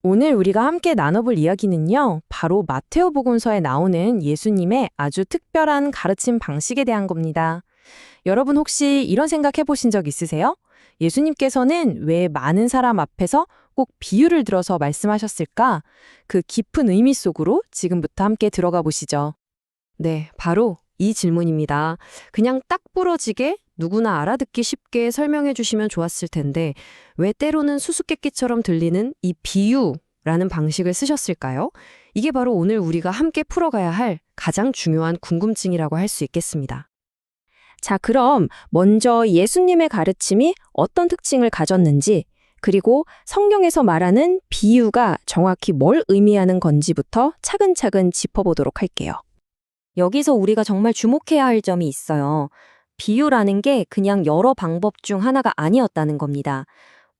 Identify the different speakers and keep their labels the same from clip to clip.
Speaker 1: 오늘 우리가 함께 나눠볼 이야기는요, 바로 마테오 복음서에 나오는 예수님의 아주 특별한 가르침 방식에 대한 겁니다. 여러분 혹시 이런 생각 해보신 적 있으세요? 예수님께서는 왜 많은 사람 앞에서 꼭 비유를 들어서 말씀하셨을까? 그 깊은 의미 속으로 지금부터 함께 들어가 보시죠. 네, 바로 이 질문입니다. 그냥 딱 부러지게 누구나 알아듣기 쉽게 설명해 주시면 좋았을 텐데 왜 때로는 수수께끼처럼 들리는 이 비유라는 방식을 쓰셨을까요? 이게 바로 오늘 우리가 함께 풀어가야 할 가장 중요한 궁금증이라고 할 수 있겠습니다. 자, 그럼 먼저 예수님의 가르침이 어떤 특징을 가졌는지, 그리고 성경에서 말하는 비유가 정확히 뭘 의미하는 건지부터 차근차근 짚어보도록 할게요. 여기서 우리가 정말 주목해야 할 점이 있어요. 비유라는 게 그냥 여러 방법 중 하나가 아니었다는 겁니다.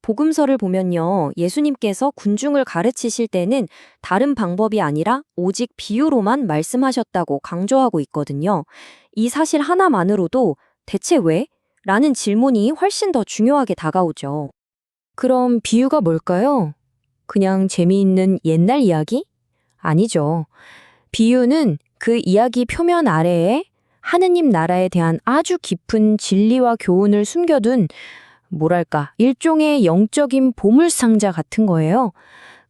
Speaker 1: 복음서를 보면요, 예수님께서 군중을 가르치실 때는 다른 방법이 아니라 오직 비유로만 말씀하셨다고 강조하고 있거든요. 이 사실 하나만으로도 대체 왜? 라는 질문이 훨씬 더 중요하게 다가오죠. 그럼 비유가 뭘까요? 그냥 재미있는 옛날 이야기? 아니죠. 비유는 그 이야기 표면 아래에 하느님 나라에 대한 아주 깊은 진리와 교훈을 숨겨둔 뭐랄까, 일종의 영적인 보물상자 같은 거예요.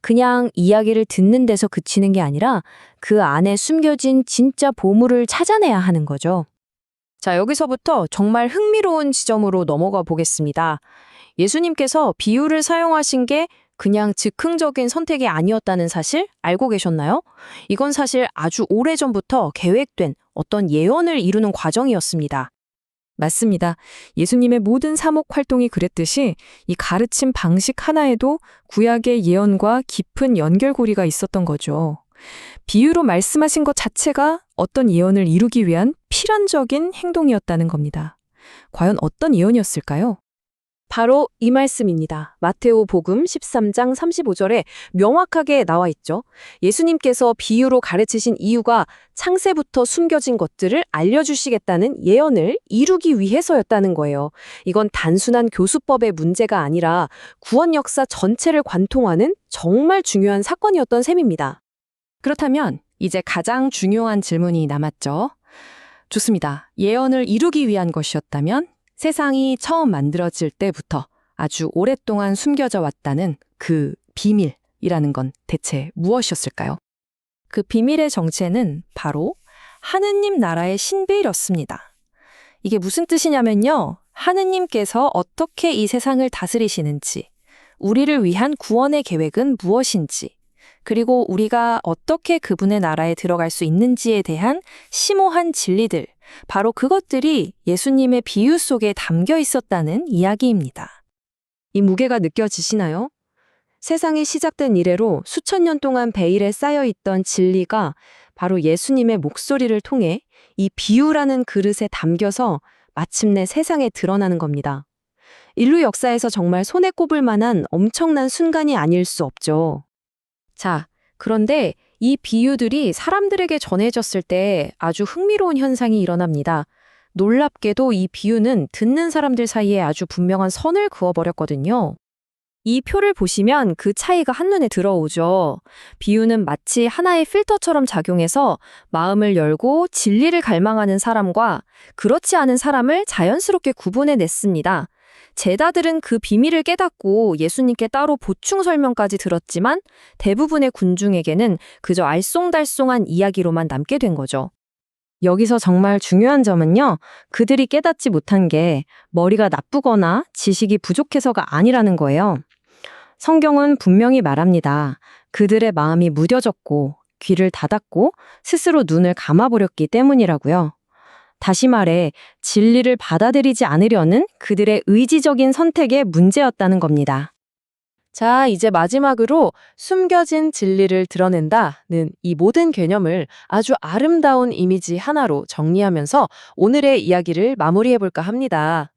Speaker 1: 그냥 이야기를 듣는 데서 그치는 게 아니라 그 안에 숨겨진 진짜 보물을 찾아내야 하는 거죠. 자, 여기서부터 정말 흥미로운 지점으로 넘어가 보겠습니다. 예수님께서 비유를 사용하신 게 그냥 즉흥적인 선택이 아니었다는 사실 알고 계셨나요? 이건 사실 아주 오래전부터 계획된 어떤 예언을 이루는 과정이었습니다. 맞습니다. 예수님의 모든 사목 활동이 그랬듯이 이 가르침 방식 하나에도 구약의 예언과 깊은 연결고리가 있었던 거죠. 비유로 말씀하신 것 자체가 어떤 예언을 이루기 위한 필연적인 행동이었다는 겁니다. 과연 어떤 예언이었을까요? 바로 이 말씀입니다. 마테오 복음 13장 35절에 명확하게 나와 있죠. 예수님께서 비유로 가르치신 이유가 창세부터 숨겨진 것들을 알려주시겠다는 예언을 이루기 위해서였다는 거예요. 이건 단순한 교수법의 문제가 아니라 구원 역사 전체를 관통하는 정말 중요한 사건이었던 셈입니다. 그렇다면 이제 가장 중요한 질문이 남았죠. 좋습니다. 예언을 이루기 위한 것이었다면 세상이 처음 만들어질 때부터 아주 오랫동안 숨겨져 왔다는 그 비밀이라는 건 대체 무엇이었을까요? 그 비밀의 정체는 바로 하느님 나라의 신비였습니다. 이게 무슨 뜻이냐면요. 하느님께서 어떻게 이 세상을 다스리시는지, 우리를 위한 구원의 계획은 무엇인지, 그리고 우리가 어떻게 그분의 나라에 들어갈 수 있는지에 대한 심오한 진리들, 바로 그것들이 예수님의 비유 속에 담겨 있었다는 이야기입니다. 이 무게가 느껴지시나요? 세상이 시작된 이래로 수천 년 동안 베일에 쌓여있던 진리가 바로 예수님의 목소리를 통해 이 비유라는 그릇에 담겨서 마침내 세상에 드러나는 겁니다. 인류 역사에서 정말 손에 꼽을 만한 엄청난 순간이 아닐 수 없죠. 자, 그런데 이 비유들이 사람들에게 전해졌을 때 아주 흥미로운 현상이 일어납니다. 놀랍게도 이 비유는 듣는 사람들 사이에 아주 분명한 선을 그어버렸거든요. 이 표를 보시면 그 차이가 한눈에 들어오죠. 비유는 마치 하나의 필터처럼 작용해서 마음을 열고 진리를 갈망하는 사람과 그렇지 않은 사람을 자연스럽게 구분해냈습니다. 제자들은 그 비밀을 깨닫고 예수님께 따로 보충 설명까지 들었지만 대부분의 군중에게는 그저 알쏭달쏭한 이야기로만 남게 된 거죠. 여기서 정말 중요한 점은요, 그들이 깨닫지 못한 게 머리가 나쁘거나 지식이 부족해서가 아니라는 거예요. 성경은 분명히 말합니다. 그들의 마음이 무뎌졌고 귀를 닫았고 스스로 눈을 감아버렸기 때문이라고요. 다시 말해 진리를 받아들이지 않으려는 그들의 의지적인 선택의 문제였다는 겁니다. 자, 이제 마지막으로 숨겨진 진리를 드러낸다는 이 모든 개념을 아주 아름다운 이미지 하나로 정리하면서 오늘의 이야기를 마무리해볼까 합니다.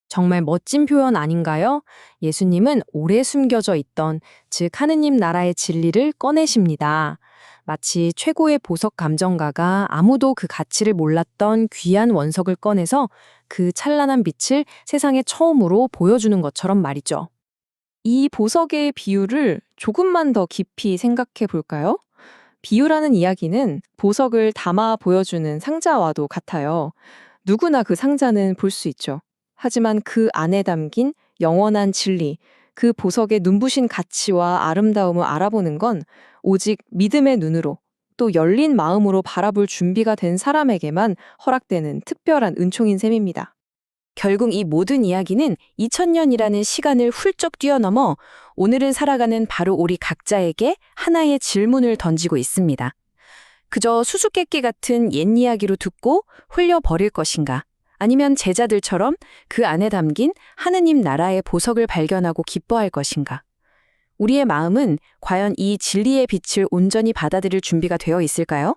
Speaker 1: 정말 멋진 표현 아닌가요? 예수님은 오래 숨겨져 있던, 즉 하느님 나라의 진리를 꺼내십니다. 마치 최고의 보석 감정가가 아무도 그 가치를 몰랐던 귀한 원석을 꺼내서 그 찬란한 빛을 세상에 처음으로 보여주는 것처럼 말이죠. 이 보석의 비유를 조금만 더 깊이 생각해 볼까요? 비유라는 이야기는 보석을 담아 보여주는 상자와도 같아요. 누구나 그 상자는 볼 수 있죠. 하지만 그 안에 담긴 영원한 진리, 그 보석의 눈부신 가치와 아름다움을 알아보는 건 오직 믿음의 눈으로 또 열린 마음으로 바라볼 준비가 된 사람에게만 허락되는 특별한 은총인 셈입니다. 결국 이 모든 이야기는 2000년이라는 시간을 훌쩍 뛰어넘어 오늘을 살아가는 바로 우리 각자에게 하나의 질문을 던지고 있습니다. 그저 수수께끼 같은 옛 이야기로 듣고 흘려버릴 것인가? 아니면 제자들처럼 그 안에 담긴 하느님 나라의 보석을 발견하고 기뻐할 것인가? 우리의 마음은 과연 이 진리의 빛을 온전히 받아들일 준비가 되어 있을까요?